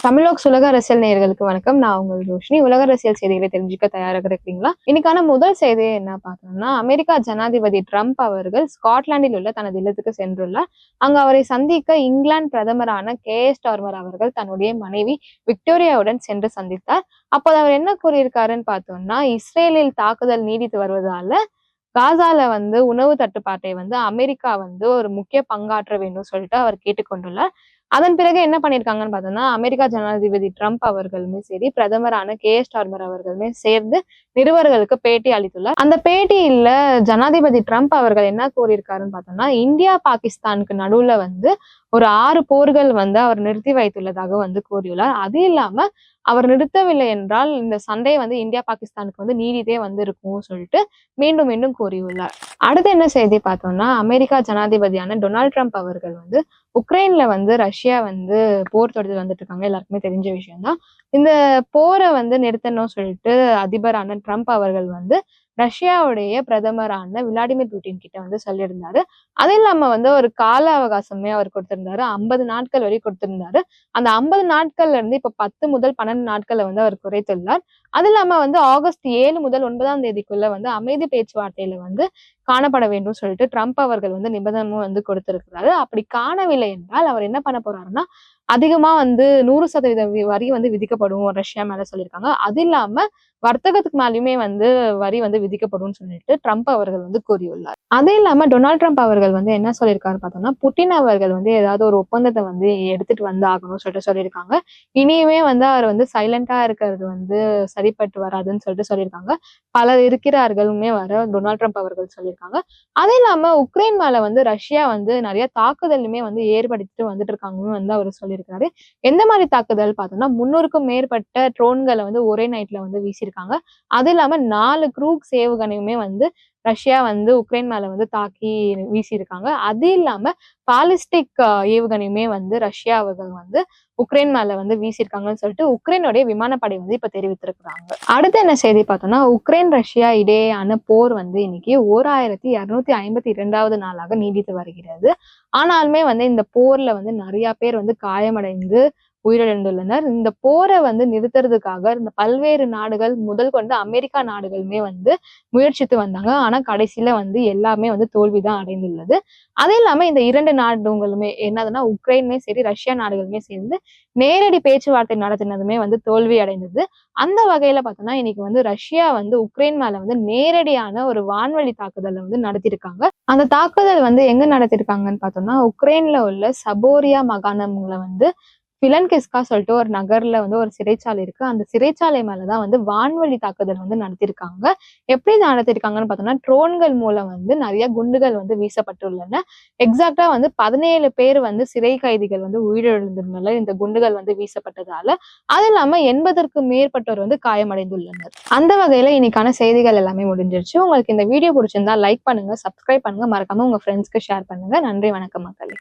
தமிழோக்ஸ் உலக அரசியல் நேயர்களுக்கு வணக்கம். நான் உங்கள் ரோஷினி. உலக அரசியல் செய்திகளை தெரிஞ்சுக்க தயாராக இருக்கீங்களா? இன்னைக்கான முதல் செய்தியை என்ன பார்த்தோம்னா, அமெரிக்கா ஜனாதிபதி ட்ரம்ப் அவர்கள் ஸ்காட்லாந்தில் உள்ள தனது இல்லத்துக்கு சென்றுள்ளார். அங்கு அவரை சந்திக்க இங்கிலாந்து பிரதமரான கேர் ஸ்டார்மர் அவர்கள் தன்னுடைய மனைவி விக்டோரியாவுடன் சென்று சந்தித்தார். அப்போது அவர் என்ன கூறியிருக்காருன்னு பார்த்தோம்னா, இஸ்ரேலில் தாக்குதல் நீடித்து வருவதால காசால உணவு தட்டுப்பாட்டை அமெரிக்கா ஒரு முக்கிய பங்காற்ற வேண்டும் சொல்லிட்டு அவர் கேட்டுக்கொண்டுள்ளார். அதன் பிறகு என்ன பண்ணியிருக்காங்கன்னு பார்த்தோம்னா, அமெரிக்கா ஜனாதிபதி ட்ரம்ப் அவர்களுமே சரி, பிரதமரான கேர் ஸ்டார்மர் அவர்களுமே சேர்ந்து நிருபர்களுக்கு பேட்டி அளித்துள்ளார். அந்த பேட்டியில ஜனாதிபதி ட்ரம்ப் அவர்கள் என்ன கூறியிருக்காருன்னு பார்த்தோம்னா, இந்தியா பாகிஸ்தானுக்கு நடுவுல ஒரு 6 போர்கள் அவர் நிறுத்தி வைத்துள்ளதாக கூறியுள்ளார். அது இல்லாம அவர் நிறுத்தவில்லை என்றால் இந்த சண்டை இந்தியா பாகிஸ்தானுக்கு நீடித்தே இருக்கும் சொல்லிட்டு மீண்டும் மீண்டும் கூறியுள்ளார். அடுத்து என்ன செய்தி பார்த்தோம்னா, அமெரிக்கா ஜனாதிபதியான டொனால்ட் ட்ரம்ப் அவர்கள் உக்ரைன்ல ரஷ்யா போர் தொடுத்து வந்துட்டு இருக்காங்க. எல்லாருக்குமே தெரிஞ்ச விஷயம் தான். இந்த போரை நிறுத்தணும் சொல்லிட்டு அதிபரான ட்ரம்ப் அவர்கள் ரஷ்யாவுடைய பிரதமரான விளாடிமிர் புட்டின் கிட்ட சொல்லியிருந்தாரு. அது இல்லாம ஒரு கால அவகாசமே அவர் கொடுத்திருந்தாரு. 50 நாட்கள் வரை கொடுத்திருந்தாரு. அந்த 50 நாட்கள்ல இருந்து இப்ப 10 முதல் 12 நாட்களை அவர் குறைத்துள்ளார். அது இல்லாம ஆகஸ்ட் 7 முதல் 9ஆம் தேதிக்குள்ள அமைதி பேச்சுவார்த்தையில காணப்பட வேண்டும் சொல்லிட்டு ட்ரம்ப் அவர்கள் நிபந்தனையும் கொடுத்திருக்கிறாரு. அப்படி காணவில்லை என்றால் அவர் என்ன பண்ண போறாருன்னா, அதிகமா 100% வரி விதிக்கப்படும் ரஷ்யா மேல சொல்லியிருக்காங்க. அது இல்லாம வர்த்தகத்துக்கு மேலயுமே வரி விதிக்கப்படும் சொல்லிட்டு ட்ரம்ப் அவர்கள் கூறியுள்ளார். அது இல்லாம டொனால்ட் ட்ரம்ப் அவர்கள் என்ன சொல்லியிருக்காரு பார்த்தோம்னா, புட்டின் அவர்கள் ஏதாவது ஒரு ஒப்பந்தத்தை எடுத்துட்டு ஆகணும்னு சொல்லிட்டு சொல்லியிருக்காங்க. இனியுமே அவர் சைலண்டா இருக்கிறது சரிப்பட்டு வராதுன்னு சொல்லிட்டு சொல்லியிருக்காங்க. பலர் இருக்கிறார்களுமே டொனால்ட் ட்ரம்ப் அவர்கள் சொல்லியிருக்காங்க. அது இல்லாம உக்ரைன் மேல ரஷ்யா நிறைய தாக்குதலுமே ஏற்படுத்திட்டு வந்துட்டு இருக்காங்கன்னு அவர் சொல்லியிருக்காரு. எந்த மாதிரி தாக்குதல் பார்த்தோம்னா, 300க்கும் மேற்பட்ட ட்ரோன்களை ஒரே நைட்ல வீசியிருக்காங்க. அது இல்லாம 4 க்ரூஸ் ஏவுகணையுமே ரஷ்யா உக்ரைன் மேல தாக்கி வீசியிருக்காங்க. அது இல்லாம பாலிஸ்டிக் ஏவுகணையுமே ரஷ்யா அவர்கள் உக்ரைன் மேல வீசியிருக்காங்கன்னு சொல்லிட்டு உக்ரைனுடைய விமானப்படை இப்ப தெரிவித்திருக்கிறாங்க. அடுத்து என்ன செய்தி பார்த்தோம்னா, உக்ரைன் ரஷ்யா இடையேயான போர் இன்னைக்கு 1252வது நாளாக நீடித்து வருகிறது. ஆனாலுமே இந்த போர்ல நிறைய பேர் காயமடைந்து உயிரிழந்துள்ளனர். இந்த போரை நிறுத்துறதுக்காக இந்த பல்வேறு நாடுகள் முதல் கொண்டு அமெரிக்கா நாடுகளுமே முயற்சித்து வந்தாங்க. ஆனா கடைசியில எல்லாமே தோல்விதான் அடைந்துள்ளது. அது இல்லாம இந்த 2 நாடுகளுமே என்னதுன்னா, உக்ரைனுமே சரி ரஷ்யா நாடுகளுமே சேர்ந்து நேரடி பேச்சுவார்த்தை நடத்தினதுமே தோல்வி அடைந்தது. அந்த வகையில பார்த்தோம்னா, இன்னைக்கு ரஷ்யா உக்ரைன் மேல நேரடியான ஒரு வான்வழி தாக்குதலை நடத்திருக்காங்க. அந்த தாக்குதல் எங்க நடத்திருக்காங்கன்னு பார்த்தோம்னா, உக்ரைன்ல உள்ள சபோரியா மாகாணம்ல பிலன்கிஸ்கா சொல்லிட்டு ஒரு நகர்ல ஒரு சிறைச்சாலை இருக்கு. அந்த சிறைச்சாலை மேலதான் வான்வழி தாக்குதல் நடத்திருக்காங்க. எப்படி நடத்திருக்காங்கன்னு பார்த்தோம்னா, ட்ரோன்கள் மூலம் நிறைய குண்டுகள் வீசப்பட்டுள்ளன. எக்ஸாக்டா 17 பேர் சிறை கைதிகள் உயிரிழந்துள்ளனர் இந்த குண்டுகள் வீசப்பட்டதால. அது இல்லாம 80க்கும் மேற்பட்டோர் காயமடைந்துள்ளனர். அந்த வகையில இன்னைக்கான செய்திகள் எல்லாமே முடிஞ்சிருச்சு. உங்களுக்கு இந்த வீடியோ பிடிச்சிருந்தா லைக் பண்ணுங்க, சப்ஸ்கிரைப் பண்ணுங்க, மறக்காம உங்க ஃப்ரெண்ட்ஸ்க்கு ஷேர் பண்ணுங்க. நன்றி, வணக்கம் மக்களே.